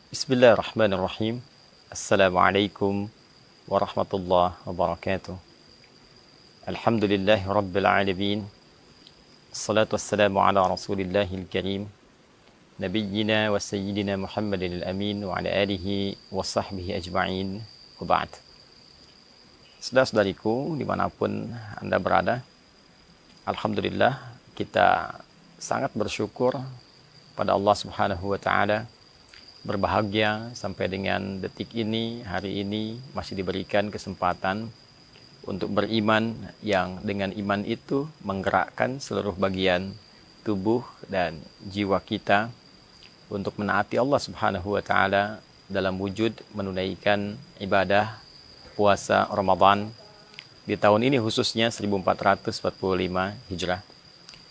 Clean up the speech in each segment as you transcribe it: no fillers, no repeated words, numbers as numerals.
Bismillahirrahmanirrahim. Assalamualaikum warahmatullahi wabarakatuh. Alhamdulillahi rabbil alamin. Assalatu wassalamu ala rasulillahil karim. Nabiyyina wa sayyidina Muhammadin al-amin wa ala alihi wa sahbihi ajma'in. Wa ba'd. Saudara-saudariku dimanapun Anda berada, Alhamdulillah kita sangat bersyukur pada Allah Subhanahu wa ta'ala, berbahagia sampai dengan detik ini, hari ini masih diberikan kesempatan untuk beriman yang dengan iman itu menggerakkan seluruh bagian tubuh dan jiwa kita untuk menaati Allah Subhanahu wa ta'ala dalam wujud menunaikan ibadah puasa Ramadan di tahun ini khususnya 1445 Hijrah.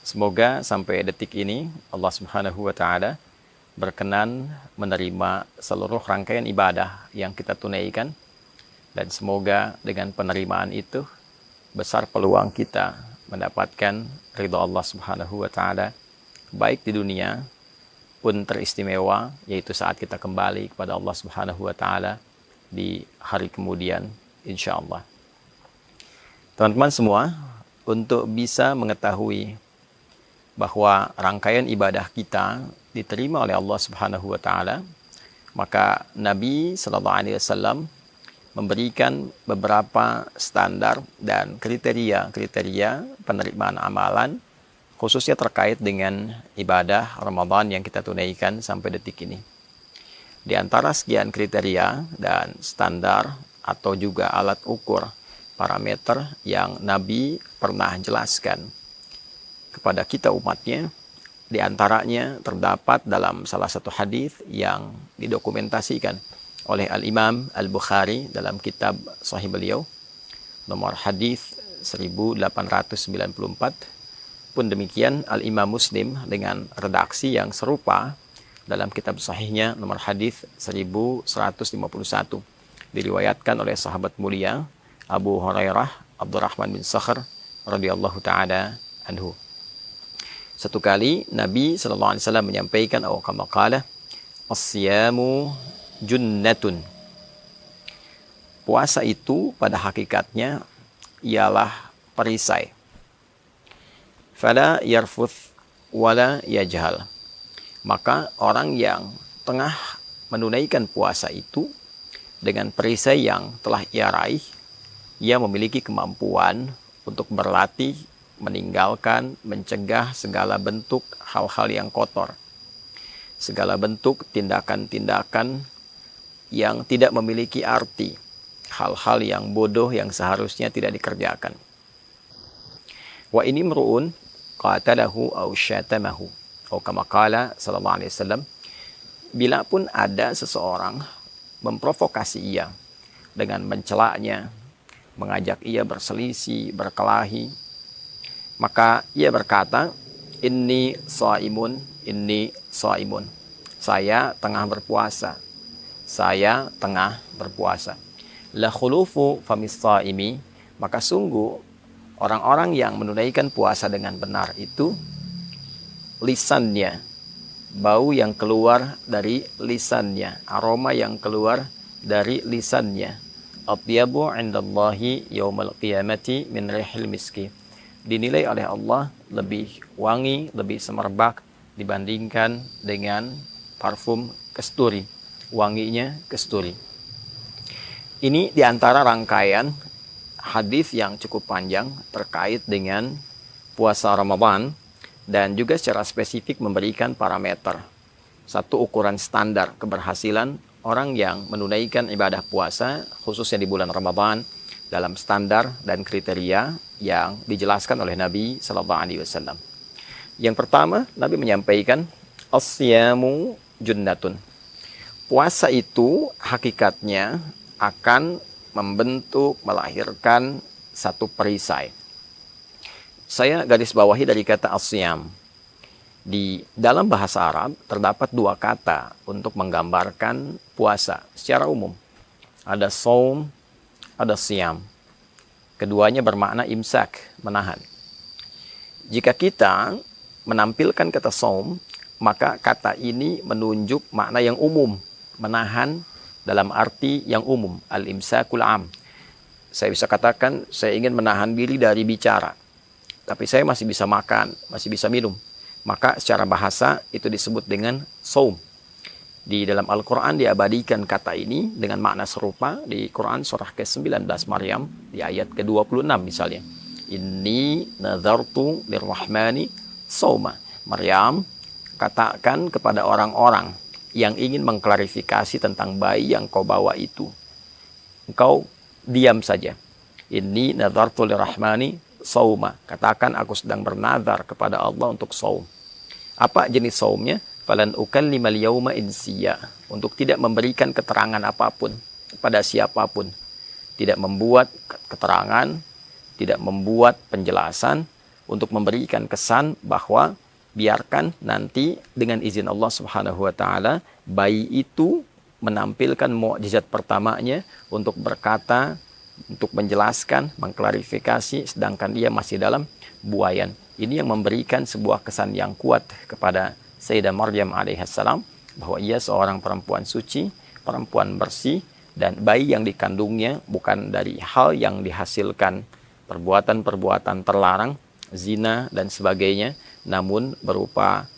Semoga sampai detik ini Allah Subhanahu wa ta'ala berkenan menerima seluruh rangkaian ibadah yang kita tunaikan, dan semoga dengan penerimaan itu besar peluang kita mendapatkan ridha Allah Subhanahu wa ta'ala baik di dunia pun teristimewa, yaitu saat kita kembali kepada Allah Subhanahu wa ta'ala di hari kemudian insyaallah. Teman-teman semua, untuk bisa mengetahui bahwa rangkaian ibadah kita diterima oleh Allah Subhanahu wa ta'ala, maka Nabi sallallahu alaihi wasallam memberikan beberapa standar dan kriteria penerimaan amalan khususnya terkait dengan ibadah Ramadan yang kita tunaikan sampai detik ini. Di antara sekian kriteria dan standar atau juga alat ukur parameter yang Nabi pernah jelaskan kepada kita umatnya, di antaranya terdapat dalam salah satu hadis yang didokumentasikan oleh Al-Imam Al-Bukhari dalam kitab Sahih beliau, nomor hadis 1894. Pun demikian Al-Imam Muslim dengan redaksi yang serupa dalam kitab Sahihnya nomor hadis 1151, diriwayatkan oleh sahabat mulia Abu Hurairah Abdurrahman bin Sakhr radhiyallahu taala anhu. Satu kali Nabi sallallahu alaihi wasallam menyampaikan atau kama qala, as-siyamu junnatun. Puasa itu pada hakikatnya ialah perisai. Fala yarfuth wala yajhal. Maka orang yang tengah menunaikan puasa itu dengan perisai yang telah ia raih, ia memiliki kemampuan untuk berlatih meninggalkan, mencegah segala bentuk hal-hal yang kotor, segala bentuk tindakan-tindakan yang tidak memiliki arti, hal-hal yang bodoh yang seharusnya tidak dikerjakan. Wa ini mru'un qatalahu aw syatamahu, atau kama qala sallallahu alaihi wasallam, bila pun ada seseorang memprovokasi ia dengan mencelaknya, mengajak ia berselisih, berkelahi, maka ia berkata, inni shaimun, saya tengah berpuasa, saya tengah berpuasa. La khulufu famis shaimi, maka sungguh orang-orang yang menunaikan puasa dengan benar itu, lisannya, bau yang keluar dari lisannya, aroma yang keluar dari lisannya, atyabu indallahi yaumal qiyamati min rihil miski, dinilai oleh Allah lebih wangi, lebih semerbak dibandingkan dengan parfum kasturi, wanginya kasturi. Ini diantara rangkaian hadis yang cukup panjang terkait dengan puasa Ramadan, dan juga secara spesifik memberikan parameter, satu ukuran standar keberhasilan orang yang menunaikan ibadah puasa khususnya di bulan Ramadan dalam standar dan kriteria yang dijelaskan oleh Nabi sallallahu alaihi wasallam. Yang pertama, Nabi menyampaikan as-siyamu junnatun. Puasa itu hakikatnya akan membentuk, melahirkan satu perisai. Saya garis bawahi dari kata as-siyam. Di dalam bahasa Arab terdapat dua kata untuk menggambarkan puasa secara umum. Ada saum, ada siyam. Keduanya bermakna imsak, menahan. Jika kita menampilkan kata saum, maka kata ini menunjuk makna yang umum Menahan dalam arti yang umum, al-imsakul am. Saya bisa katakan, saya ingin menahan diri dari bicara, tapi saya masih bisa makan, masih bisa minum. Maka secara bahasa itu disebut dengan saum. Di dalam Al-Quran diabadikan kata ini dengan makna serupa di Quran surah ke-19 Maryam di ayat ke-26 misalnya. Inni nazartu lirrahmani sauma. Maryam, katakan kepada orang-orang yang ingin mengklarifikasi tentang bayi yang kau bawa itu, engkau diam saja. Inni nazartu lirrahmani sauma. Katakan aku sedang bernazar kepada Allah untuk saum. Apa jenis saumnya? Falan ukallimal yauma insiya. Untuk tidak memberikan keterangan apapun kepada siapapun. Tidak membuat keterangan, tidak membuat penjelasan untuk memberikan kesan bahwa biarkan nanti dengan izin Allah Subhanahu wa taala bayi itu menampilkan mukjizat pertamanya untuk berkata, untuk menjelaskan, mengklarifikasi, sedangkan dia masih dalam buayan. Ini yang memberikan sebuah kesan yang kuat kepada Sayyidah Maryam alaihissalam bahwa ia seorang perempuan suci, perempuan bersih, dan bayi yang dikandungnya bukan dari hal yang dihasilkan perbuatan-perbuatan terlarang, zina dan sebagainya, namun berupa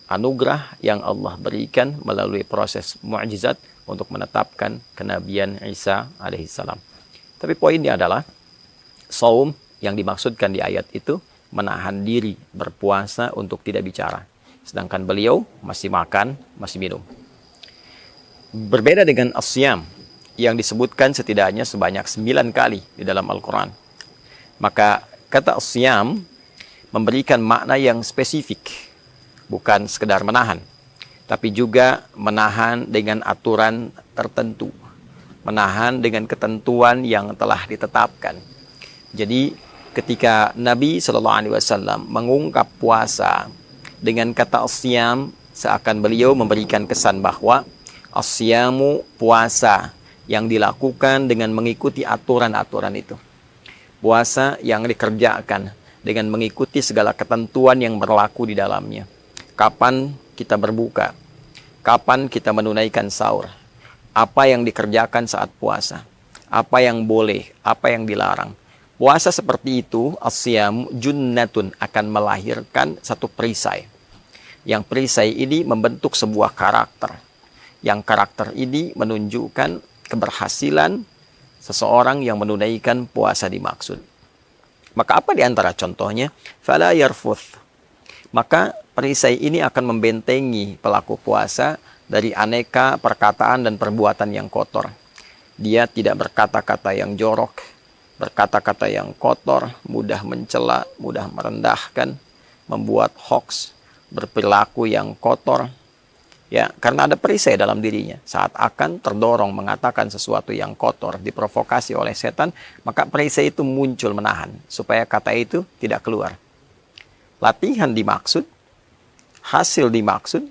anugerah yang Allah berikan melalui proses mukjizat untuk menetapkan kenabian Isa alaihissalam. Tapi poinnya adalah saum yang dimaksudkan di ayat itu menahan diri berpuasa untuk tidak bicara. Sedangkan beliau masih makan, masih minum. Berbeda dengan as-siyam yang disebutkan setidaknya sebanyak 9 kali di dalam Al-Quran. Maka kata as-siyam memberikan makna yang spesifik, bukan sekedar menahan, tapi juga menahan dengan aturan tertentu, menahan dengan ketentuan yang telah ditetapkan. Jadi ketika Nabi SAW mengungkap puasa dengan kata as-siyam, seakan beliau memberikan kesan bahwa as-siyamu puasa yang dilakukan dengan mengikuti aturan-aturan itu. Puasa yang dikerjakan dengan mengikuti segala ketentuan yang berlaku di dalamnya. Kapan kita berbuka, kapan kita menunaikan sahur, apa yang dikerjakan saat puasa, apa yang boleh, apa yang dilarang. Puasa seperti itu, as-siyam junnatun, akan melahirkan satu perisai. Yang perisai ini membentuk sebuah karakter. Yang karakter ini menunjukkan keberhasilan seseorang yang menunaikan puasa dimaksud. Maka apa di antara contohnya? Fala yarfuth. Maka perisai ini akan membentengi pelaku puasa dari aneka perkataan dan perbuatan yang kotor. Dia tidak berkata-kata yang jorok, berkata-kata yang kotor, mudah mencela, mudah merendahkan, membuat hoax, berperilaku yang kotor. Ya, karena ada perisai dalam dirinya. Saat akan terdorong mengatakan sesuatu yang kotor, diprovokasi oleh setan, maka perisai itu muncul menahan, supaya kata itu tidak keluar. Latihan dimaksud, hasil dimaksud,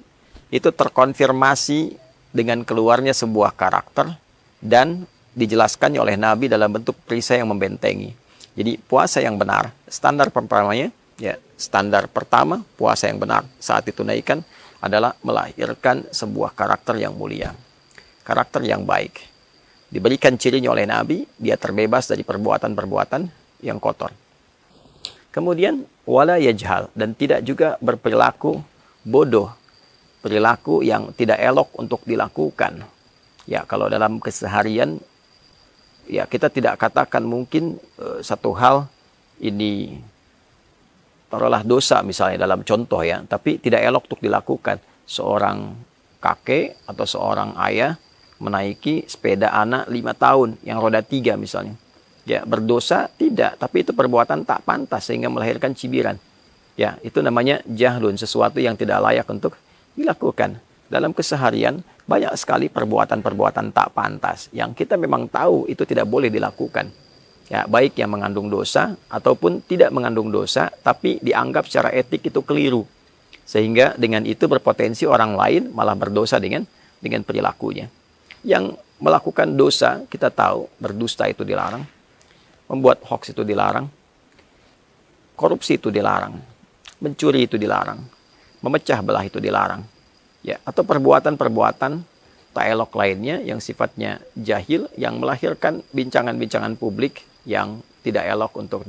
itu terkonfirmasi dengan keluarnya sebuah karakter, dan dijelaskannya oleh Nabi dalam bentuk perisai yang membentengi. Jadi puasa yang benar, standar pertamanya, ya, standar pertama, puasa yang benar saat ditunaikan, adalah melahirkan sebuah karakter yang mulia, karakter yang baik. Diberikan cirinya oleh Nabi, dia terbebas dari perbuatan-perbuatan yang kotor. Kemudian wala yajhal, dan tidak juga berperilaku bodoh, perilaku yang tidak elok untuk dilakukan. Ya, kalau dalam keseharian, ya kita tidak katakan mungkin satu hal ini taruhlah dosa misalnya dalam contoh ya, tapi tidak elok untuk dilakukan. Seorang kakek atau seorang ayah menaiki sepeda anak 5 tahun yang roda 3 misalnya. Ya, berdosa tidak, tapi itu perbuatan tak pantas sehingga melahirkan cibiran. Ya, itu namanya jahlun, sesuatu yang tidak layak untuk dilakukan. Dalam keseharian banyak sekali perbuatan-perbuatan tak pantas yang kita memang tahu itu tidak boleh dilakukan. Ya, baik yang mengandung dosa ataupun tidak mengandung dosa, tapi dianggap secara etik itu keliru. Sehingga dengan itu berpotensi orang lain malah berdosa dengan perilakunya. Yang melakukan dosa, kita tahu, berdusta itu dilarang, membuat hoax itu dilarang, korupsi itu dilarang, mencuri itu dilarang, memecah belah itu dilarang. Ya, atau perbuatan-perbuatan dialog lainnya yang sifatnya jahil, yang melahirkan bincangan-bincangan publik yang tidak elok untuk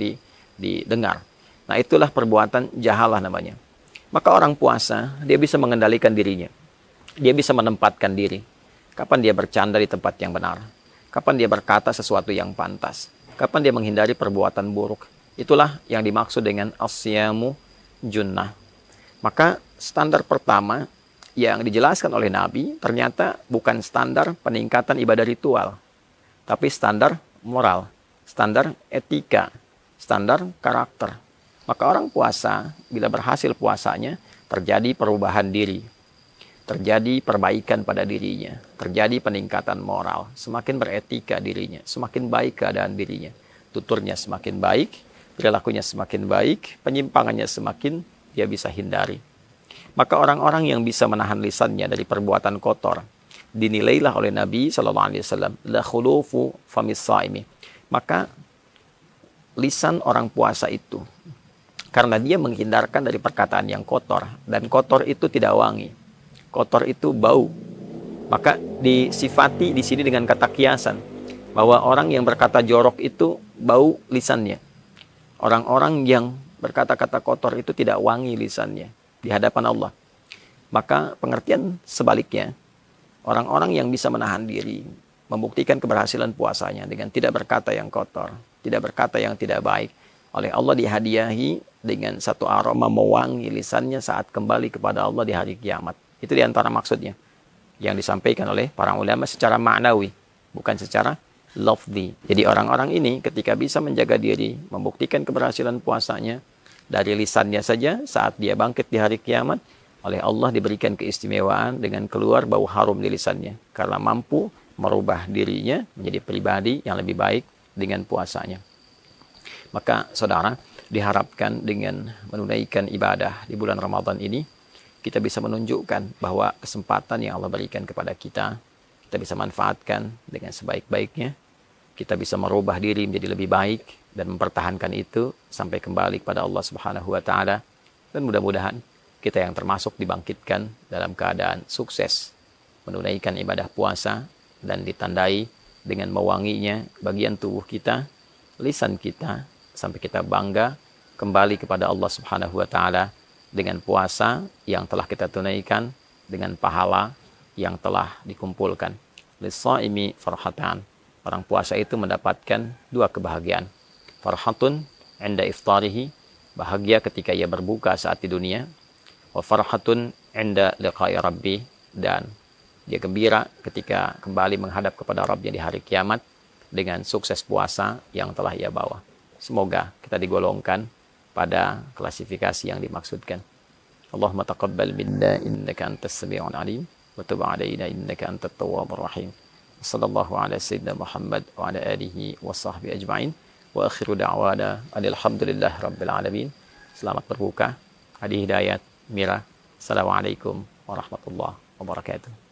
didengar. Nah, itulah perbuatan jahalah namanya. Maka orang puasa, dia bisa mengendalikan dirinya. Dia bisa menempatkan diri. Kapan dia bercanda di tempat yang benar. Kapan dia berkata sesuatu yang pantas. Kapan dia menghindari perbuatan buruk. Itulah yang dimaksud dengan as-siyamu junnah. Maka standar pertama yang dijelaskan oleh Nabi ternyata bukan standar peningkatan ibadah ritual, tapi standar moral, standar etika, standar karakter. Maka orang puasa, bila berhasil puasanya, terjadi perubahan diri, terjadi perbaikan pada dirinya, terjadi peningkatan moral, semakin beretika dirinya, semakin baik keadaan dirinya, tuturnya semakin baik, perilakunya semakin baik, penyimpangannya semakin dia bisa hindari. Maka orang-orang yang bisa menahan lisannya dari perbuatan kotor dinilailah oleh Nabi SAW la khulufu famis saimi. Maka lisan orang puasa itu, karena dia menghindarkan dari perkataan yang kotor, dan kotor itu tidak wangi, kotor itu bau, maka disifati di sini dengan kata kiasan bahwa orang yang berkata jorok itu bau lisannya. Orang-orang yang berkata-kata kotor itu tidak wangi lisannya di hadapan Allah. Maka pengertian sebaliknya, orang-orang yang bisa menahan diri, membuktikan keberhasilan puasanya dengan tidak berkata yang kotor, tidak berkata yang tidak baik, oleh Allah dihadiahi dengan satu aroma mewangi lisannya saat kembali kepada Allah di hari kiamat. Itu diantara maksudnya yang disampaikan oleh para ulama secara maknawi, bukan secara lafzi. Jadi orang-orang ini ketika bisa menjaga diri, membuktikan keberhasilan puasanya, dari lisannya saja saat dia bangkit di hari kiamat, oleh Allah diberikan keistimewaan dengan keluar bau harum di lisannya. Karena mampu merubah dirinya menjadi pribadi yang lebih baik dengan puasanya. Maka saudara, diharapkan dengan menunaikan ibadah di bulan Ramadan ini, kita bisa menunjukkan bahwa kesempatan yang Allah berikan kepada kita, kita bisa manfaatkan dengan sebaik-baiknya. Kita bisa merubah diri menjadi lebih baik dan mempertahankan itu sampai kembali kepada Allah Subhanahu wa taala, dan mudah-mudahan kita yang termasuk dibangkitkan dalam keadaan sukses menunaikan ibadah puasa dan ditandai dengan mewanginya bagian tubuh kita, lisan kita, sampai kita bangga kembali kepada Allah Subhanahu wa taala dengan puasa yang telah kita tunaikan, dengan pahala yang telah dikumpulkan. Lis-shaimi farhatan. Orang puasa itu mendapatkan dua kebahagiaan. Farhatun 'inda iftarihi, bahagia ketika ia berbuka saat di dunia. Wa farhatun 'inda liqa'i rabbi, dan dia gembira ketika kembali menghadap kepada Rabbnya di hari kiamat dengan sukses puasa yang telah ia bawa. Semoga kita digolongkan pada klasifikasi yang dimaksudkan. Allahumma taqabbal minna innaka antas sami'ul alim wa tub 'alaina innaka antat tawwabur rahim. Sallallahu ala sayyidina Muhammad wa ala alihi wa sahbihi ajma'in. Wa akhiru da'wana alhamdulillah rabbil alamin. Selamat berbuka. Hadi Hidayat Mira. Assalamualaikum warahmatullahi wabarakatuh.